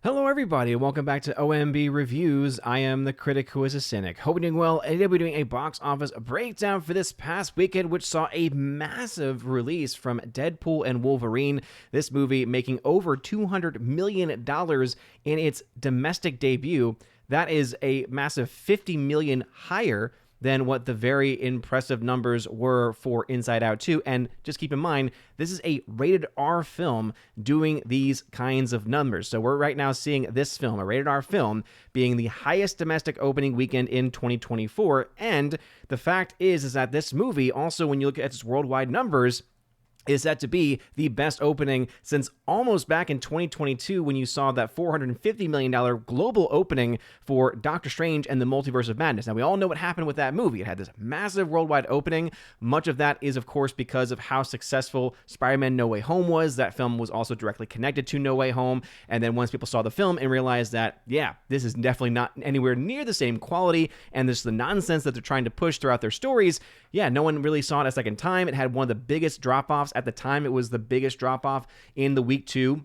Hello, everybody, and welcome back to OMB Reviews. I am the critic who is a cynic. Hope you're doing well. And today we're doing a box office breakdown for this past weekend, which saw a massive release from Deadpool and Wolverine. This movie making over $200 million in its domestic debut. That is a massive $50 million higher than what the very impressive numbers were for Inside Out 2. And just keep in mind, this is a rated R film doing these kinds of numbers. So we're right now seeing this film, a rated R film, being the highest domestic opening weekend in 2024. And the fact is that this movie, also when you look at its worldwide numbers, is set to be the best opening since almost back in 2022 when you saw that $450 million global opening for Doctor Strange and the Multiverse of Madness. Now, we all know what happened with that movie. It had this massive worldwide opening. Much of that is, of course, because of how successful Spider-Man No Way Home was. That film was also directly connected to No Way Home. And then once people saw the film and realized that, yeah, this is definitely not anywhere near the same quality, and this is the nonsense that they're trying to push throughout their stories, yeah, no one really saw it a second time. It had one of the biggest drop-offs. At the time, it was the biggest drop-off in the week 2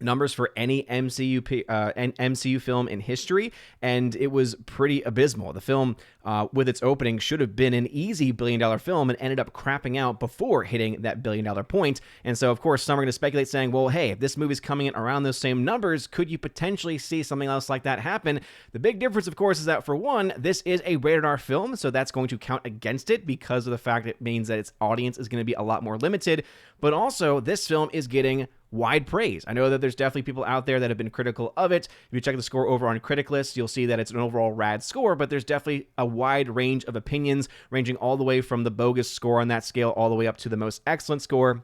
numbers for any MCU film in history, and it was pretty abysmal. The film, with its opening, should have been an easy billion-dollar film and ended up crapping out before hitting that billion-dollar point. And so, of course, some are going to speculate saying, well, hey, if this movie's coming in around those same numbers, could you potentially see something else like that happen? The big difference, of course, is that, for one, this is a rated R film, so that's going to count against it because of the fact it means that its audience is going to be a lot more limited. But also, this film is getting wide praise. I know that there's definitely people out there that have been critical of it. If you check the score over on Critic List, you'll see that it's an overall rad score, but there's definitely a wide range of opinions, ranging all the way from the bogus score on that scale all the way up to the most excellent score.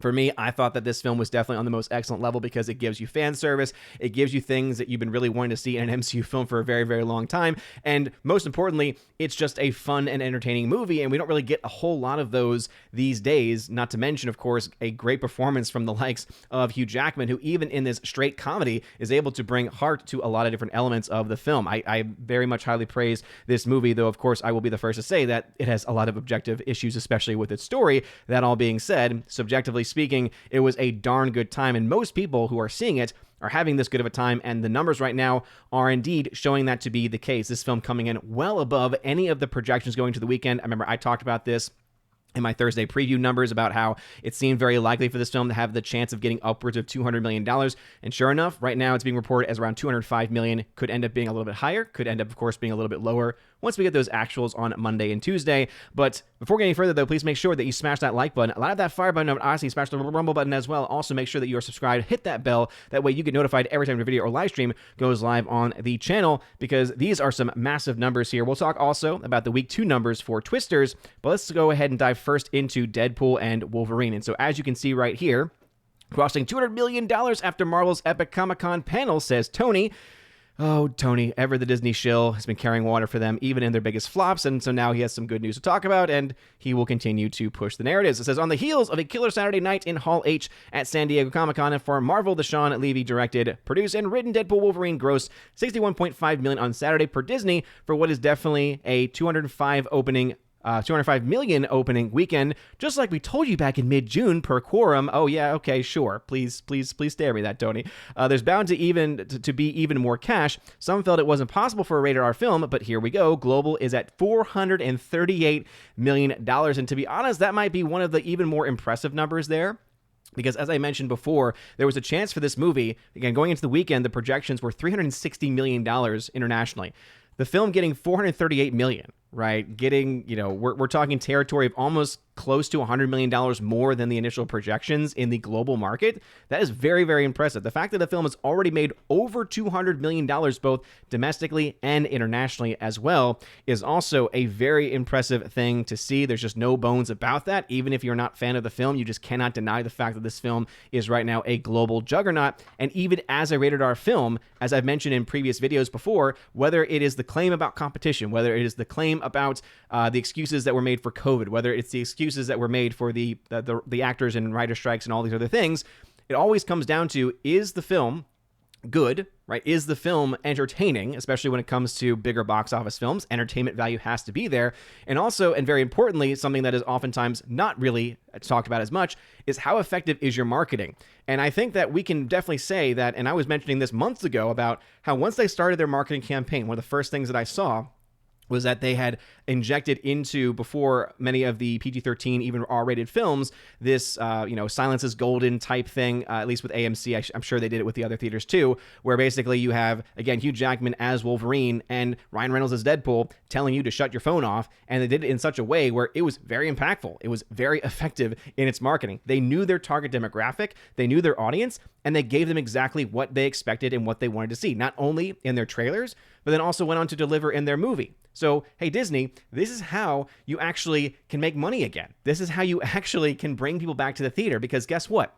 For me, I thought that this film was definitely on the most excellent level because it gives you fan service. It gives you things that you've been really wanting to see in an MCU film for a very, very long time. And most importantly, it's just a fun and entertaining movie, and we don't really get a whole lot of those these days, not to mention, of course, a great performance from the likes of Hugh Jackman, who even in this straight comedy is able to bring heart to a lot of different elements of the film. I very much highly praise this movie, though, of course, I will be the first to say that it has a lot of objective issues, especially with its story. That all being said, subjectively speaking, it was a darn good time, and most people who are seeing it are having this good of a time, and the numbers right now are indeed showing that to be the case. This film coming in well above any of the projections going to the weekend. I remember I talked about this in my Thursday preview numbers about how it seemed very likely for this film to have the chance of getting upwards of $200 million. And sure enough, right now it's being reported as around $205 million. Could end up being a little bit higher, could end up, of course, being a little bit lower once we get those actuals on Monday and Tuesday. But before getting further, though, please make sure that you smash that like button, a lot of that fire button, and obviously smash the rumble button as well. Also, make sure that you are subscribed, hit that bell. That way you get notified every time your video or live stream goes live on the channel, because these are some massive numbers here. We'll talk also about the week 2 numbers for Twisters, but let's go ahead and dive first into Deadpool and Wolverine. And so as you can see right here, crossing $200 million after Marvel's Epic Comic-Con panel, says Tony. Oh, Tony, ever the Disney shill, has been carrying water for them, even in their biggest flops, and so now he has some good news to talk about, and he will continue to push the narratives. It says, on the heels of a killer Saturday night in Hall H at San Diego Comic-Con, and for Marvel, the Sean Levy directed, produced, and written Deadpool Wolverine grossed $61.5 million on Saturday per Disney for what is definitely a 205 million opening weekend, just like we told you back in mid-June per quorum. Oh yeah, okay, sure. Please stare me that, Tony. There's bound to be even more cash. Some felt it wasn't possible for a rated R film, but here we go. Global is at $438 million, and to be honest, that might be one of the even more impressive numbers there. Because as I mentioned before, there was a chance for this movie, again, going into the weekend, the projections were $360 million internationally. The film getting $438 million, right? Getting, we're talking territory of almost close to $100 million more than the initial projections in the global market. That is very, very impressive. The fact that the film has already made over $200 million, both domestically and internationally as well, is also a very impressive thing to see. There's just no bones about that. Even if you're not a fan of the film, you just cannot deny the fact that this film is right now a global juggernaut. And even as a rated R film, as I've mentioned in previous videos before, whether it is the claim about competition, whether it is the claim about the excuses that were made for COVID, whether it's the excuses that were made for the actors and writer strikes and all these other things, it always comes down to, is the film good, right? Is the film entertaining, especially when it comes to bigger box office films? Entertainment value has to be there. And also, and very importantly, something that is oftentimes not really talked about as much is how effective is your marketing? And I think that we can definitely say that, and I was mentioning this months ago about how once they started their marketing campaign, one of the first things that I saw was that they had injected into, before many of the PG-13, even R-rated films, this, Silence is Golden type thing, at least with AMC. I'm sure they did it with the other theaters too, where basically you have, again, Hugh Jackman as Wolverine and Ryan Reynolds as Deadpool telling you to shut your phone off. And they did it in such a way where it was very impactful. It was very effective in its marketing. They knew their target demographic, they knew their audience, and they gave them exactly what they expected and what they wanted to see, not only in their trailers, but then also went on to deliver in their movie. So, hey, Disney, this is how you actually can make money again. This is how you actually can bring people back to the theater, because guess what?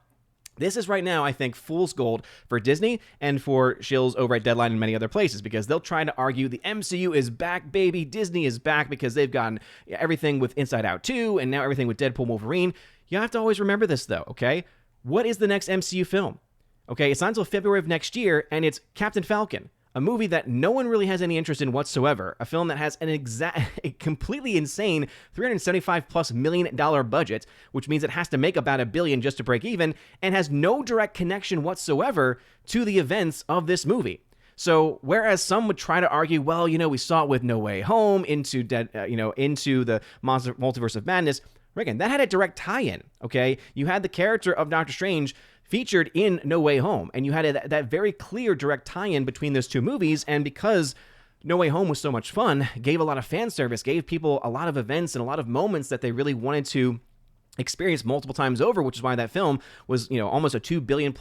This is right now, I think, fool's gold for Disney and for shills over at Deadline and many other places, because they'll try to argue the MCU is back, baby. Disney is back because they've gotten everything with Inside Out 2 and now everything with Deadpool Wolverine. You have to always remember this, though, okay? What is the next MCU film? Okay, it's not until February of next year, and it's Captain Falcon, a movie that no one really has any interest in whatsoever, a film that has a completely insane $375+ million budget, which means it has to make about $1 billion just to break even, and has no direct connection whatsoever to the events of this movie. So whereas some would try to argue, well, we saw it with No Way Home into the Multiverse of Madness, again, that had a direct tie-in, okay? You had the character of Doctor Strange featured in No Way Home, and you had that very clear direct tie-in between those two movies, and because No Way Home was so much fun, gave a lot of fan service, gave people a lot of events and a lot of moments that they really wanted to experience multiple times over, which is why that film was, almost a $2 billion+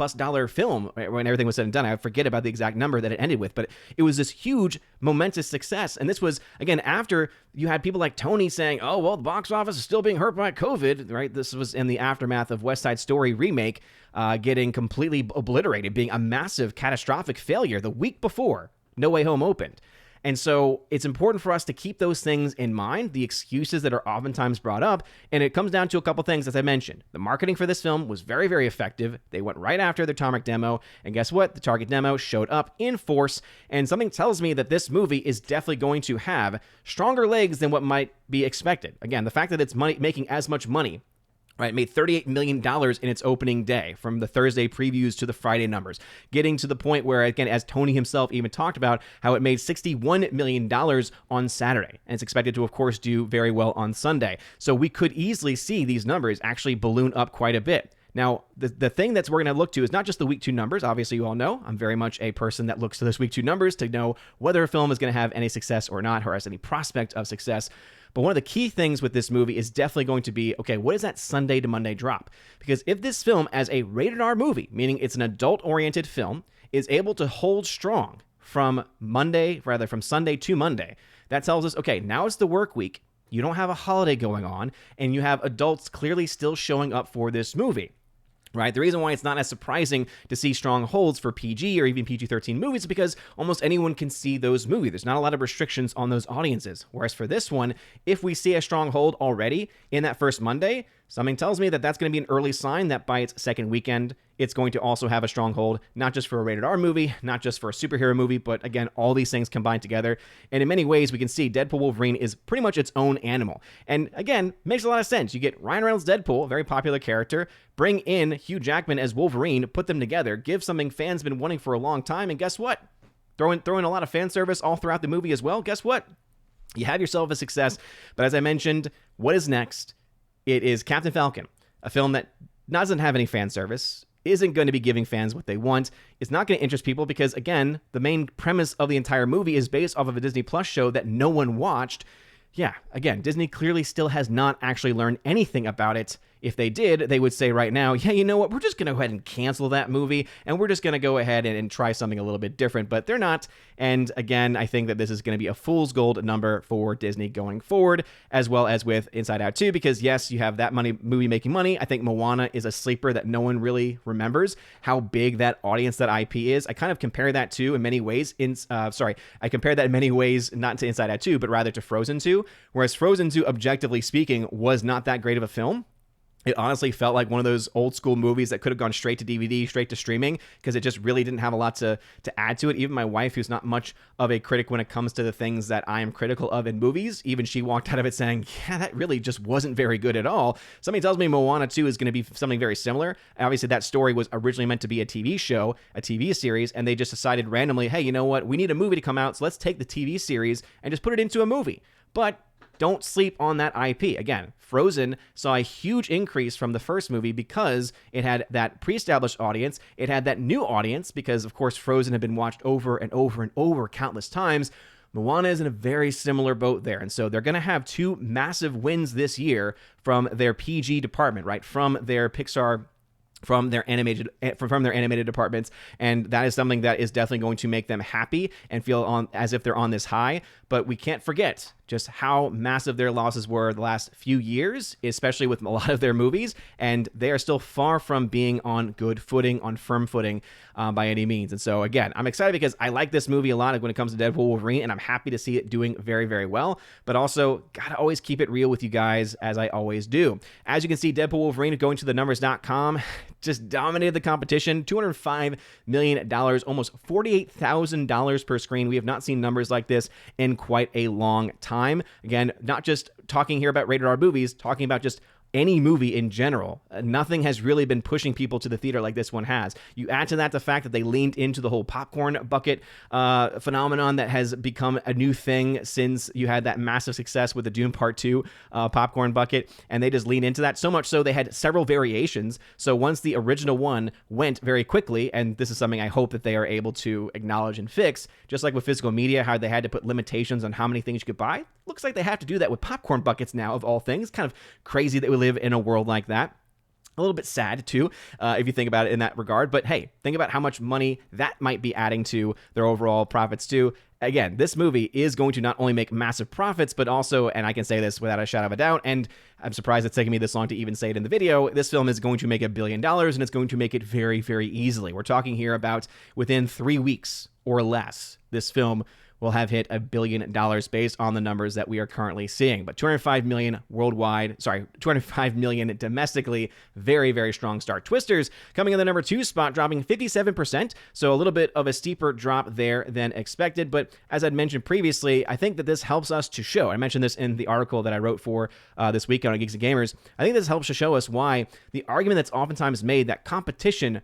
film when everything was said and done. I forget about the exact number that it ended with, but it was this huge, momentous success. And this was, again, after you had people like Tony saying, oh, well, the box office is still being hurt by COVID, right? This was in the aftermath of West Side Story remake, getting completely obliterated, being a massive, catastrophic failure the week before No Way Home opened. And so it's important for us to keep those things in mind, the excuses that are oftentimes brought up. And it comes down to a couple things, as I mentioned. The marketing for this film was very, very effective. They went right after their target demo. And guess what? The target demo showed up in force. And something tells me that this movie is definitely going to have stronger legs than what might be expected. Again, the fact that it's making as much money, right, it made $38 million in its opening day, from the Thursday previews to the Friday numbers, getting to the point where, again, as Tony himself even talked about, how it made $61 million on Saturday. And it's expected to, of course, do very well on Sunday. So we could easily see these numbers actually balloon up quite a bit. Now, the thing that's we're going to look to is not just the week 2 numbers. Obviously, you all know I'm very much a person that looks to those week 2 numbers to know whether a film is going to have any success or not, or has any prospect of success. But one of the key things with this movie is definitely going to be, okay, what is that Sunday to Monday drop? Because if this film, as a rated R movie, meaning it's an adult-oriented film, is able to hold strong from Sunday to Monday, that tells us, okay, now it's the work week, you don't have a holiday going on, and you have adults clearly still showing up for this movie. Right? The reason why it's not as surprising to see strong holds for PG or even PG-13 movies is because almost anyone can see those movies. There's not a lot of restrictions on those audiences. Whereas for this one, if we see a strong hold already in that first Monday, something tells me that that's going to be an early sign that by its second weekend, it's going to also have a strong hold, not just for a rated R movie, not just for a superhero movie, but again, all these things combined together. And in many ways, we can see Deadpool Wolverine is pretty much its own animal. And again, makes a lot of sense. You get Ryan Reynolds' Deadpool, a very popular character, bring in Hugh Jackman as Wolverine, put them together, give something fans have been wanting for a long time, and guess what? Throw in a lot of fan service all throughout the movie as well. Guess what? You have yourself a success. But as I mentioned, what is next? It is Captain Falcon, a film that doesn't have any fan service, isn't going to be giving fans what they want. It's not going to interest people because, again, the main premise of the entire movie is based off of a Disney Plus show that no one watched. Yeah, again, Disney clearly still has not actually learned anything about it. If they did, they would say right now, yeah, you know what, we're just going to go ahead and cancel that movie, and we're just going to go ahead and try something a little bit different, but they're not. And again, I think that this is going to be a fool's gold number for Disney going forward, as well as with Inside Out 2, because yes, you have that movie making money. I think Moana is a sleeper that no one really remembers how big that audience, that IP is. I kind of compare that to, in many ways, I compare that in many ways, not to Inside Out 2, but rather to Frozen 2, whereas Frozen 2, objectively speaking, was not that great of a film. It honestly felt like one of those old school movies that could have gone straight to DVD, straight to streaming, because it just really didn't have a lot to add to it. Even my wife, who's not much of a critic when it comes to the things that I am critical of in movies, even she walked out of it saying, yeah, that really just wasn't very good at all. Somebody tells me Moana 2 is going to be something very similar. Obviously, that story was originally meant to be a TV show, a TV series, and they just decided randomly, hey, you know what? We need a movie to come out, so let's take the TV series and just put it into a movie. But don't sleep on that IP. Again, Frozen saw a huge increase from the first movie because it had that pre-established audience. It had that new audience because, of course, Frozen had been watched over and over and over countless times. Moana is in a very similar boat there. And so they're going to have two massive wins this year from their PG department, right? From their Pixar, from their animated departments, and that is something that is definitely going to make them happy and feel on as if they're on this high. But we can't forget just how massive their losses were the last few years, especially with a lot of their movies, and they are still far from being on good footing, on firm footing by any means. And so again, I'm excited because I like this movie a lot when it comes to Deadpool Wolverine, and I'm happy to see it doing very, very well, but also gotta always keep it real with you guys, as I always do. As you can see, Deadpool Wolverine, going to the numbers.com, just dominated the competition. $205 million, almost $48,000 per screen. We have not seen numbers like this in quite a long time. Again, not just talking here about rated R movies, talking about just any movie in general. Nothing has really been pushing people to the theater like this one has. You add to that the fact that they leaned into the whole popcorn bucket phenomenon that has become a new thing since you had that massive success with the Dune Part 2 popcorn bucket, and they just leaned into that so much so they had several variations. So once the original one went very quickly, and this is something I hope that they are able to acknowledge and fix, just like with physical media, how they had to put limitations on how many things you could buy, looks like they have to do that with popcorn buckets now, of all things. Kind of crazy that we live in a world like that. A little bit sad, too, if you think about it in that regard. But hey, think about how much money that might be adding to their overall profits, too. Again, this movie is going to not only make massive profits, but also, and I can say this without a shadow of a doubt, and I'm surprised it's taken me this long to even say it in the video, this film is going to make $1 billion, and it's going to make it very, very easily. We're talking here about within 3 weeks or less, this film will have hit $1 billion based on the numbers that we are currently seeing. But 205 million worldwide, 205 million domestically, very, very strong start. Twisters coming in the number 2 spot, dropping 57%, so a little bit of a steeper drop there than expected. But as I'd mentioned previously, I think that this helps us to show, I mentioned this in the article that I wrote for this weekend on Geeks and Gamers, I think this helps to show us why the argument that's oftentimes made that competition,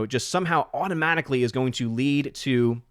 just somehow automatically is going to lead to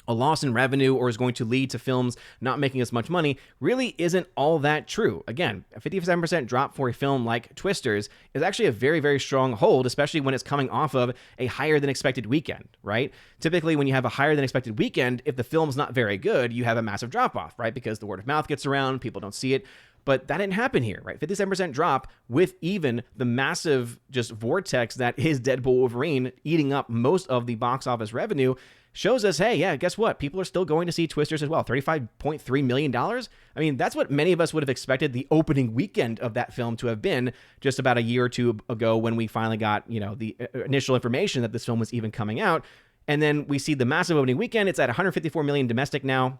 a loss in revenue or is going to lead to films not making as much money really isn't all that true. Again, a 57% drop for a film like Twisters is actually a very, very strong hold, especially when it's coming off of a higher than expected weekend, right? Typically, when you have a higher than expected weekend, if the film's not very good, you have a massive drop off, right? Because the word of mouth gets around, people don't see it. But that didn't happen here, right? 57% drop with even the massive just vortex that is Deadpool Wolverine eating up most of the box office revenue shows us, hey, yeah, guess what? People are still going to see Twisters as well. $35.3 million. I mean, that's what many of us would have expected the opening weekend of that film to have been just about a year or two ago when we finally got, the initial information that this film was even coming out. And then we see the massive opening weekend. It's at 154 million domestic now.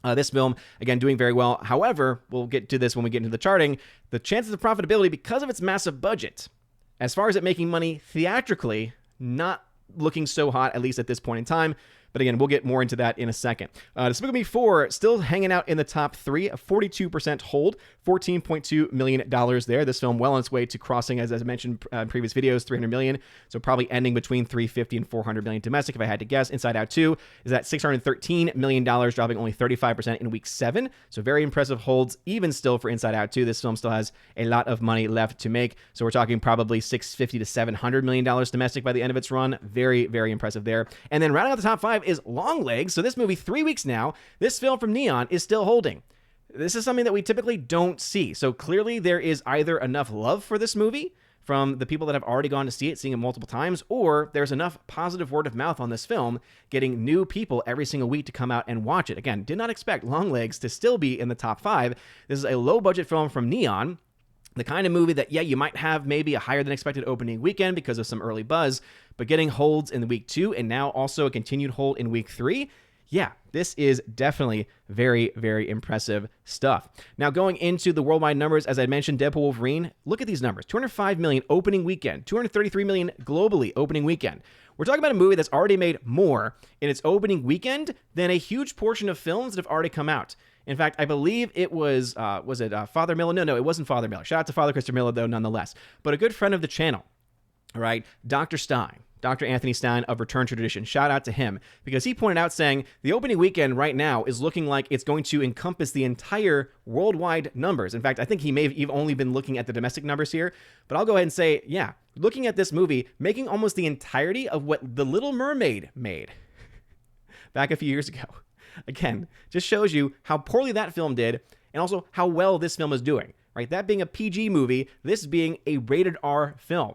This film, again, doing very well. However, we'll get to this when we get into the charting. The chances of profitability, because of its massive budget, as far as it making money theatrically, not looking so hot, at least at this point in time. But again, we'll get more into that in a second. Despicable Me 4 still hanging out in the top 3, a 42% hold, $14.2 million there. This film well on its way to crossing, as I mentioned in previous videos, 300 million. So probably ending between 350 and 400 million domestic, if I had to guess. Inside Out 2 is at $613 million, dropping only 35% in week 7. So very impressive holds, even still for Inside Out 2. This film still has a lot of money left to make. So we're talking probably $650 to $700 million domestic by the end of its run. Very, very impressive there. And then rounding out the top 5 is Longlegs. So this movie, 3 weeks now, this film from Neon is still holding. This is something that we typically don't see. So clearly there is either enough love for this movie from the people that have already gone to see it, seeing it multiple times, or there's enough positive word of mouth on this film, getting new people every single week to come out and watch it. Again, did not expect Longlegs to still be in the top 5. This is a low budget film from Neon. The kind of movie that, yeah, you might have maybe a higher than expected opening weekend because of some early buzz, but getting holds in week 2 and now also a continued hold in week 3, Yeah, this is definitely very, very impressive stuff. Now, going into the worldwide numbers, as I mentioned, Deadpool Wolverine, look at these numbers. 205 million opening weekend, 233 million globally opening weekend. We're talking about a movie that's already made more in its opening weekend than a huge portion of films that have already come out. In fact, I believe it was it Father Miller? No, it wasn't Father Miller. Shout out to Father Christopher Miller, though, nonetheless. But a good friend of the channel, all right, Dr. Stein. Dr. Anthony Stein of Return to Tradition. Shout out to him, because he pointed out saying the opening weekend right now is looking like it's going to encompass the entire worldwide numbers. In fact, I think he may have even only been looking at the domestic numbers here, but I'll go ahead and say, yeah, looking at this movie, making almost the entirety of what The Little Mermaid made back a few years ago. Again, just shows you how poorly that film did and also how well this film is doing, right? That being a PG movie, this being a rated R film.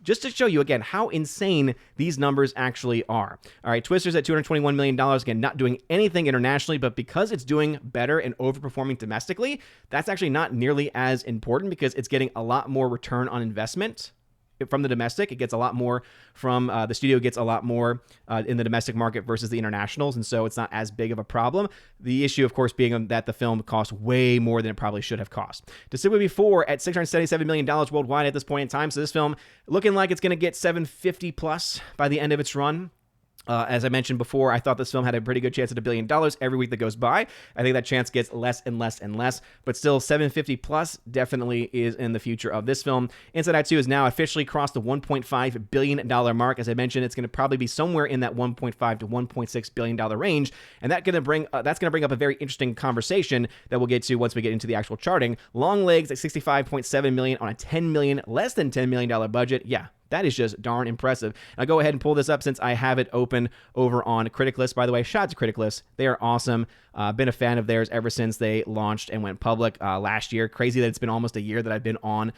Just to show you, again, how insane these numbers actually are. All right, Twister's at $221 million, again, not doing anything internationally, but because it's doing better and overperforming domestically, that's actually not nearly as important because it's getting a lot more return on investment from the domestic. It gets a lot more from the studio gets a lot more in the domestic market versus the internationals, and so it's not as big of a problem. The issue, of course, being that the film costs way more than it probably should have cost. To Simply Before at $677 million worldwide at this point in time, so this film looking like it's going to get 750 plus by the end of its run. As I mentioned before, I thought this film had a pretty good chance at $1 billion every week that goes by. I think that chance gets less and less and less, but still 750 plus definitely is in the future of this film. Inside Out 2 has now officially crossed the $1.5 billion mark. As I mentioned, it's going to probably be somewhere in that $1.5 to $1.6 billion range, and that's going to bring up a very interesting conversation that we'll get to once we get into the actual charting. Long Legs at $65.7 million on a less than $10 million budget. Yeah. That is just darn impressive. I'll go ahead and pull this up since I have it open over on Critic List. By the way, shout out to Critic List. They are awesome. Been a fan of theirs ever since they launched and went public last year. Crazy that it's been almost a year that I've been on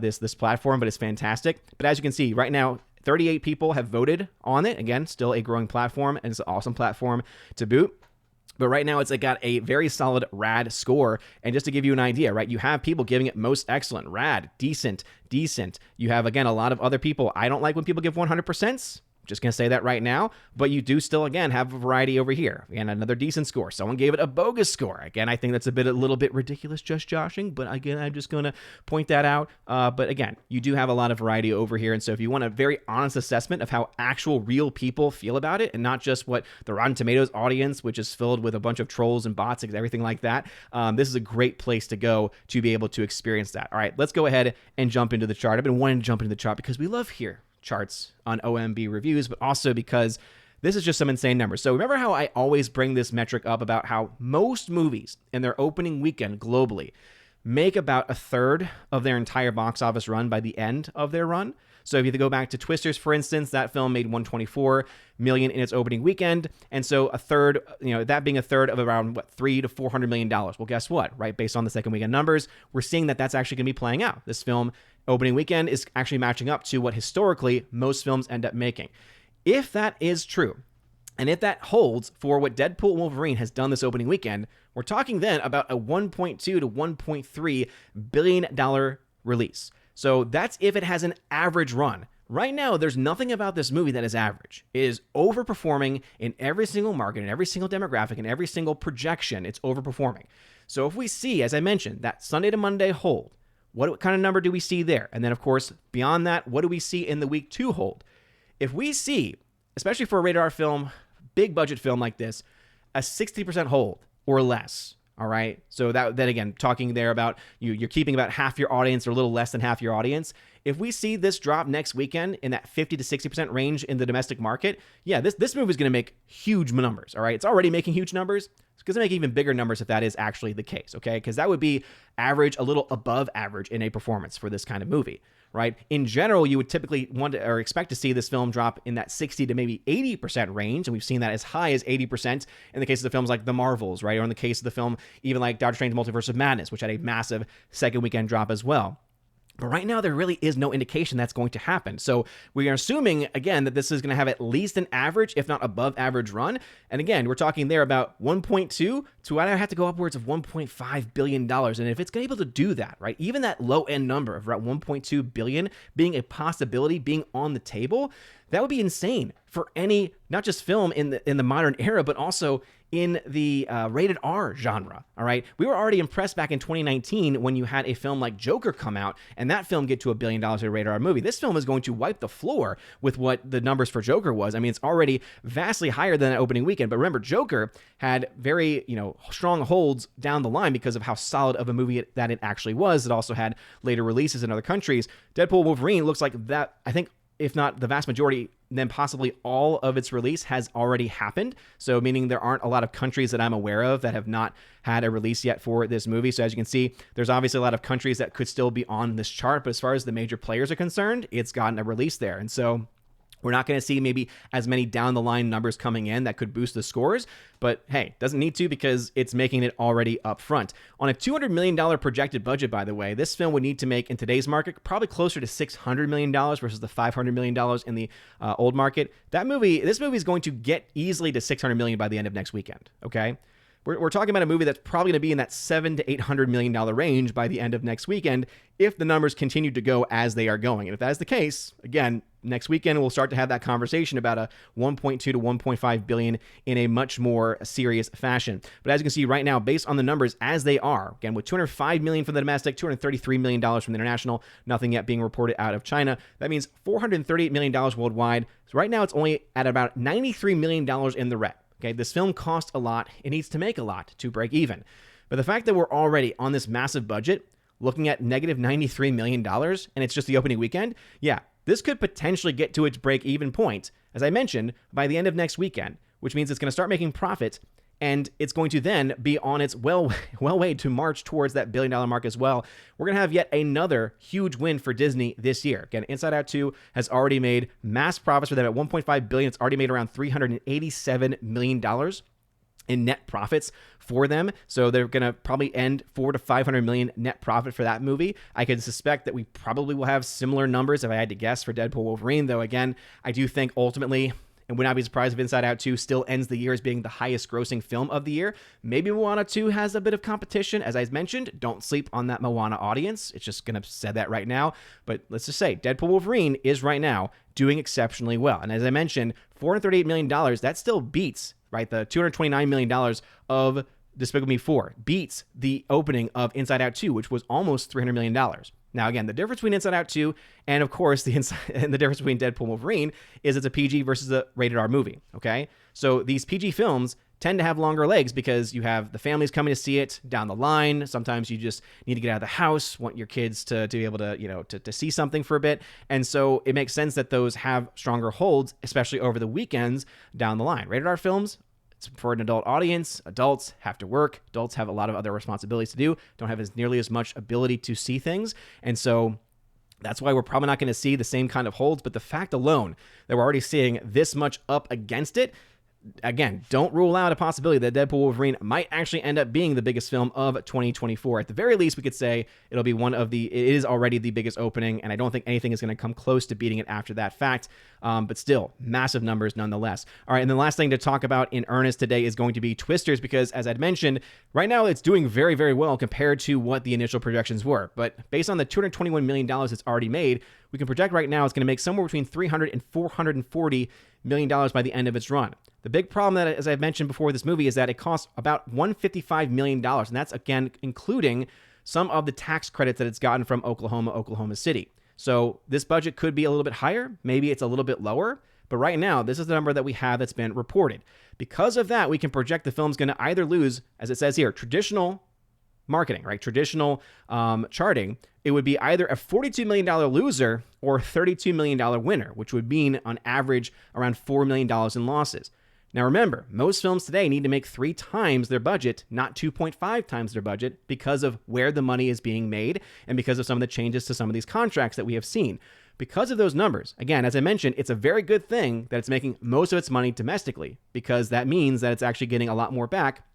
this platform, but it's fantastic. But as you can see, right now, 38 people have voted on it. Again, still a growing platform, and it's an awesome platform to boot. But right now, it's got a very solid rad score. And just to give you an idea, right, you have people giving it most excellent, rad, decent. You have, again, a lot of other people. I don't like when people give 100%. Just going to say that right now, but you do still, again, have a variety over here. Again, another decent score. Someone gave it a bogus score. Again, I think that's a little bit ridiculous, just joshing, but again, I'm just going to point that out. But again, you do have a lot of variety over here, and so if you want a very honest assessment of how actual real people feel about it, and not just what the Rotten Tomatoes audience, which is filled with a bunch of trolls and bots and everything like that, this is a great place to go to be able to experience that. All right, let's go ahead and jump into the chart. I've been wanting to jump into the chart because we love here charts on OMB Reviews, but also because this is just some insane numbers. So remember how I always bring this metric up about how most movies in their opening weekend globally make about a third of their entire box office run by the end of their run? So if you go back to Twisters, for instance, that film made $124 million in its opening weekend. And so a third, that being a third of around $300 to $400 million. Well, guess what, right? Based on the second weekend numbers, we're seeing that that's actually going to be playing out. This film opening weekend is actually matching up to what historically most films end up making. If that is true, and if that holds for what Deadpool Wolverine has done this opening weekend, we're talking then about a $1.2 to $1.3 billion release. So that's if it has an average run. Right now, there's nothing about this movie that is average. It is overperforming in every single market, in every single demographic, in every single projection. It's overperforming. So if we see, as I mentioned, that Sunday to Monday hold, what kind of number do we see there? And then, of course, beyond that, what do we see in the week 2 hold? If we see, especially for a rated R film, big budget film like this, a 60% hold or less, all right? So that then again, talking there about you're keeping about half your audience or a little less than half your audience. If we see this drop next weekend in that 50 to 60% range in the domestic market, yeah, this movie is going to make huge numbers, all right? It's already making huge numbers. It's going to make even bigger numbers if that is actually the case, okay? Because that would be average, a little above average in a performance for this kind of movie, right? In general, you would typically want to or expect to see this film drop in that 60 to maybe 80% range, and we've seen that as high as 80% in the case of the films like The Marvels, right? Or in the case of the film even like Doctor Strange Multiverse of Madness, which had a massive second weekend drop as well. But right now, there really is no indication that's going to happen. So we are assuming, again, that this is going to have at least an average, if not above average run. And again, we're talking there about 1.2 to I have to go upwards of $1.5 billion. And if it's able to do that, right, even that low end number of around 1.2 billion being a possibility, being on the table, that would be insane for any, not just film in the modern era, but also in the rated R genre, all right? We were already impressed back in 2019 when you had a film like Joker come out and that film get to $1 billion as a rated R movie. This film is going to wipe the floor with what the numbers for Joker was. I mean, it's already vastly higher than that opening weekend, but remember, Joker had very, strong holds down the line because of how solid of a movie that it actually was. It also had later releases in other countries. Deadpool Wolverine looks like that, I think, if not the vast majority, then possibly all of its release has already happened. So meaning there aren't a lot of countries that I'm aware of that have not had a release yet for this movie. So as you can see, there's obviously a lot of countries that could still be on this chart, but as far as the major players are concerned, it's gotten a release there. And so we're not going to see maybe as many down the line numbers coming in that could boost the scores, but hey, doesn't need to because it's making it already up front. On a $200 million projected budget, by the way, this film would need to make in today's market probably closer to $600 million versus the $500 million in the old market. This movie is going to get easily to $600 million by the end of next weekend, okay? We're talking about a movie that's probably going to be in that $700 to $800 million range by the end of next weekend if the numbers continue to go as they are going. And if that is the case, again, next weekend we'll start to have that conversation about a 1.2 to 1.5 billion in a much more serious fashion. But as you can see right now, based on the numbers as they are, again, with $205 million from the domestic, $233 million from the international, nothing yet being reported out of China, that means $438 million worldwide. So right now it's only at about $93 million in the red. Okay, this film costs a lot. It needs to make a lot to break even. But the fact that we're already on this massive budget, looking at negative $93 million, and it's just the opening weekend, yeah, this could potentially get to its break-even point, as I mentioned, by the end of next weekend, which means it's going to start making profit, and it's going to then be on its well way to march towards that $1 billion mark as well. We're going to have yet another huge win for Disney this year. Again, Inside Out 2 has already made mass profits for them at $1.5 billion. It's already made around $387 million in net profits for them. So they're going to probably end $400 to $500 million net profit for that movie. I can suspect that we probably will have similar numbers if I had to guess for Deadpool Wolverine, though again, I do think ultimately, and would not be surprised if Inside Out 2 still ends the year as being the highest grossing film of the year. Maybe Moana 2 has a bit of competition. As I mentioned, don't sleep on that Moana audience. It's just going to say that right now. But let's just say Deadpool Wolverine is right now doing exceptionally well. And as I mentioned, $438 million, that still beats, right, the $229 million of Despicable Me 4, beats the opening of Inside Out 2, which was almost $300 million. Now, again, the difference between Inside Out 2 and, of course, the difference between Deadpool and Wolverine is it's a PG versus a rated R movie, okay? So these PG films tend to have longer legs because you have the families coming to see it down the line. Sometimes you just need to get out of the house, want your kids to be able to, to see something for a bit. And so it makes sense that those have stronger holds, especially over the weekends down the line. Rated R films, it's for an adult audience. Adults have to work. Adults have a lot of other responsibilities to do, don't have nearly as much ability to see things. And so that's why we're probably not going to see the same kind of holds. But the fact alone that we're already seeing this much up against it, again, don't rule out a possibility that Deadpool Wolverine might actually end up being the biggest film of 2024. At the very least, we could say it is already the biggest opening, and I don't think anything is going to come close to beating it after that fact. But still, massive numbers nonetheless. All right, and the last thing to talk about in earnest today is going to be Twisters, because as I'd mentioned, right now it's doing very, very well compared to what the initial projections were. But based on the $221 million it's already made, we can project right now it's going to make somewhere between $300 and $440 million by the end of its run. The big problem that, as I've mentioned before this movie, is that it costs about $155 million, and that's, again, including some of the tax credits that it's gotten from Oklahoma City. So this budget could be a little bit higher. Maybe it's a little bit lower. But right now, this is the number that we have that's been reported. Because of that, we can project the film's going to either lose, as it says here, traditional marketing, right? Traditional charting. It would be either a $42 million loser or a $32 million winner, which would mean on average around $4 million in losses. Now remember, most films today need to make 3 times their budget, not 2.5 times their budget, because of where the money is being made and because of some of the changes to some of these contracts that we have seen. Because of those numbers, again, as I mentioned, it's a very good thing that it's making most of its money domestically, because that means that it's actually getting a lot more back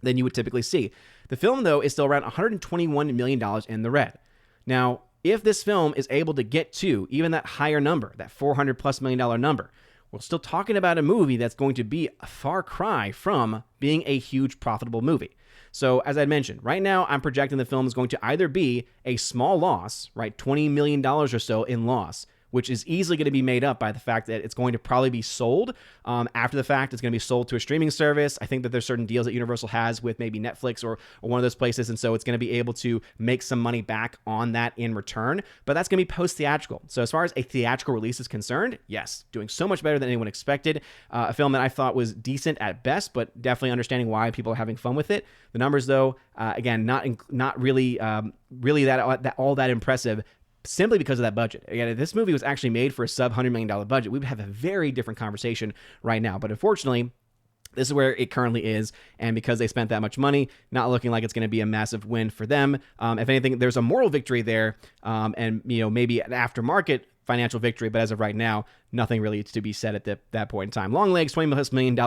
than you would typically see. The film, though, is still around $121 million in the red. Now, if this film is able to get to even that higher number, that $400+ million number, we're still talking about a movie that's going to be a far cry from being a huge profitable movie. So as I mentioned, right now I'm projecting the film is going to either be a small loss, right, $20 million or so in loss, which is easily going to be made up by the fact that it's going to probably be sold after the fact. It's going to be sold to a streaming service. I think that there's certain deals that Universal has with maybe Netflix or one of those places, and so it's going to be able to make some money back on that in return, but that's going to be post-theatrical. So as far as a theatrical release is concerned, yes, doing so much better than anyone expected. A film that I thought was decent at best, but definitely understanding why people are having fun with it. The numbers, though, again, not really all that impressive, simply because of that budget. Again, if this movie was actually made for a sub-$100 million budget, we would have a very different conversation right now. But unfortunately, this is where it currently is, and because they spent that much money, not looking like it's going to be a massive win for them. If anything, there's a moral victory there, and maybe an aftermarket financial victory, but as of right now, nothing really to be said at that point in time. Long Legs, $20+ million.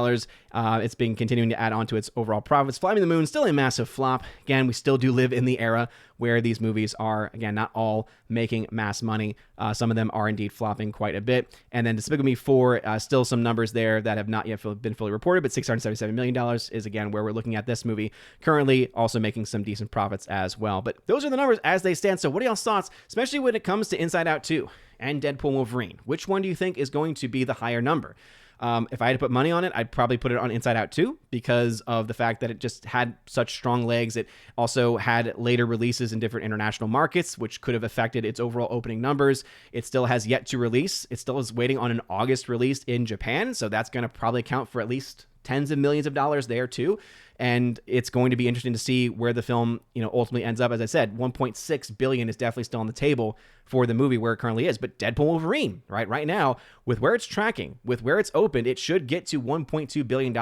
It's been continuing to add on to its overall profits. Fly Me to the Moon, still a massive flop. Again, we still do live in the era where these movies are, again, not all making mass money. Some of them are indeed flopping quite a bit. And then Despicable Me 4, still some numbers there that have not yet been fully reported, but $677 million is, again, where we're looking at this movie currently, also making some decent profits as well. But those are the numbers as they stand. So what are y'all's thoughts, especially when it comes to Inside Out 2 and Deadpool Wolverine? Which one do you think is going to be the higher number? If I had to put money on it, I'd probably put it on Inside Out 2 because of the fact that it just had such strong legs. It also had later releases in different international markets, which could have affected its overall opening numbers. It still has yet to release. It still is waiting on an August release in Japan, so that's going to probably account for at least tens of millions of dollars there too. And it's going to be interesting to see where the film, ultimately ends up. As I said, $1.6 billion is definitely still on the table for the movie where it currently is. But Deadpool Wolverine, right now, with where it's tracking, with where it's opened, it should get to $1.2 billion.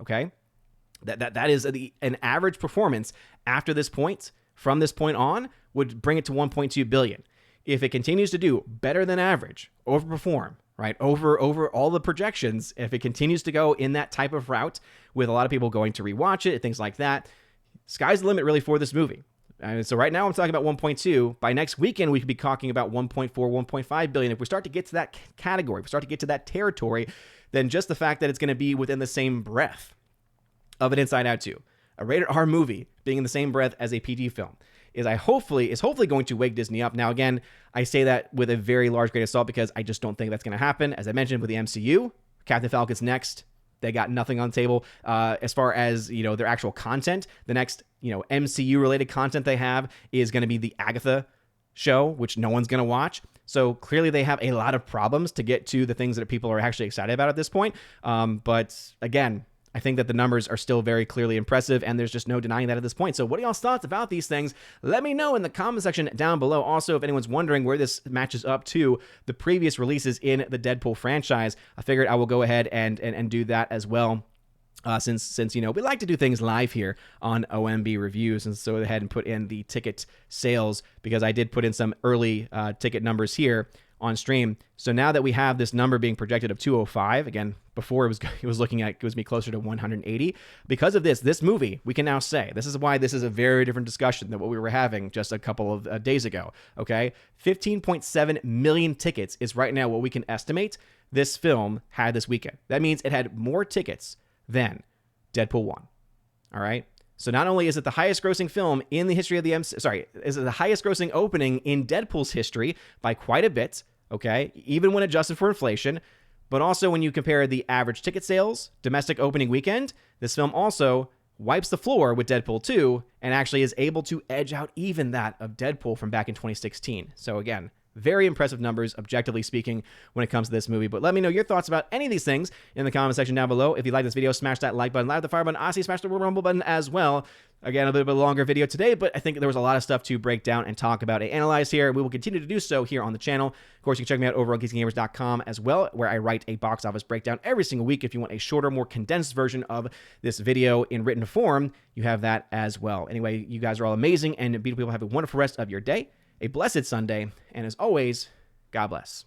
Okay, that is an average performance after this point. From this point on, would bring it to $1.2 billion. If it continues to do better than average, overperform, right, over all the projections, if it continues to go in that type of route, with a lot of people going to rewatch it, things like that, sky's the limit really for this movie. So right now I'm talking about 1.2. By next weekend, we could be talking about 1.4, 1.5 billion. If we start to get to that category, if we start to get to that territory, then just the fact that it's going to be within the same breath of an Inside Out 2, a rated R movie being in the same breath as a PG film, is hopefully going to wake Disney up. Now, again, I say that with a very large grain of salt because I just don't think that's going to happen. As I mentioned with the MCU, Captain Falcon's next. They got nothing on the table as far as, their actual content. The next, MCU-related content they have is going to be the Agatha show, which no one's going to watch. So clearly they have a lot of problems to get to the things that people are actually excited about at this point. But again, I think that the numbers are still very clearly impressive, and there's just no denying that at this point. So what are y'all's thoughts about these things? Let me know in the comment section down below. Also, if anyone's wondering where this matches up to the previous releases in the Deadpool franchise, I figured I will go ahead and do that as well. Since we like to do things live here on OMB Reviews, and so go ahead and put in the ticket sales, because I did put in some early ticket numbers here on stream. So now that we have this number being projected of 205, again, before it was me closer to 180. Because of this movie, we can now say, this is why this is a very different discussion than what we were having just a couple of days ago, okay? 15.7 million tickets is right now what we can estimate this film had this weekend. That means it had more tickets than Deadpool 1, all right? So not only is it the highest grossing film in the history of the is it the highest grossing opening in Deadpool's history by quite a bit, okay, even when adjusted for inflation, but also when you compare the average ticket sales, domestic opening weekend, this film also wipes the floor with Deadpool 2 and actually is able to edge out even that of Deadpool from back in 2016. So again, very impressive numbers, objectively speaking, when it comes to this movie. But let me know your thoughts about any of these things in the comment section down below. If you like this video, smash that like button, the fire button, honestly, smash the rumble button as well. Again, a little bit longer video today, but I think there was a lot of stuff to break down and talk about and analyze here. We will continue to do so here on the channel. Of course, you can check me out over on geeksandgamers.com as well, where I write a box office breakdown every single week. If you want a shorter, more condensed version of this video in written form, you have that as well. Anyway, you guys are all amazing, and beautiful people, have a wonderful rest of your day, a blessed Sunday, and as always, God bless.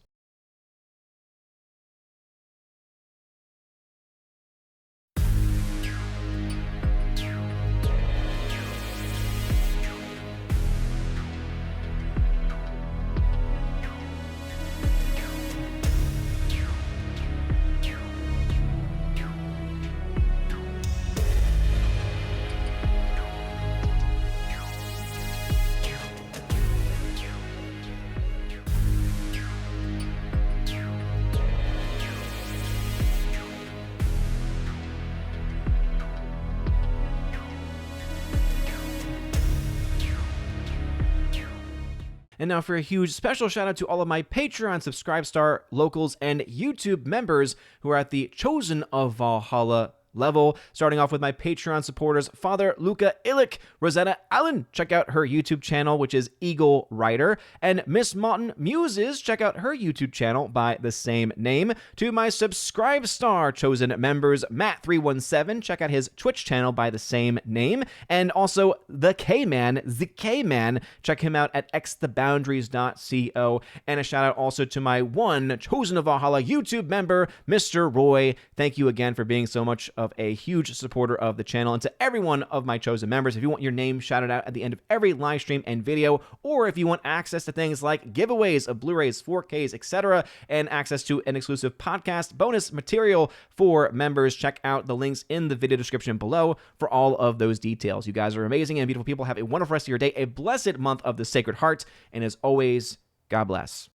And now for a huge special shout out to all of my Patreon Subscribe-Star locals and YouTube members who are at the Chosen of Valhalla level, starting off with my Patreon supporters, Father Luca Illich, Rosetta Allen, check out her YouTube channel, which is Eagle Rider, and Miss Martin Muses, check out her YouTube channel by the same name. To my Subscribe Star chosen members, Matt317, check out his Twitch channel by the same name, and also the K-Man, check him out at xtheboundaries.co, and a shout out also to my one Chosen of Valhalla YouTube member, Mr. Roy. Thank you again for being so much of a huge supporter of the channel. And to every one of my chosen members, if you want your name shouted out at the end of every live stream and video, or if you want access to things like giveaways of Blu-rays, 4Ks, etc., and access to an exclusive podcast bonus material for members, check out the links in the video description below for all of those details. You guys are amazing and beautiful people. Have a wonderful rest of your day, a blessed month of the Sacred Heart, and as always, God bless.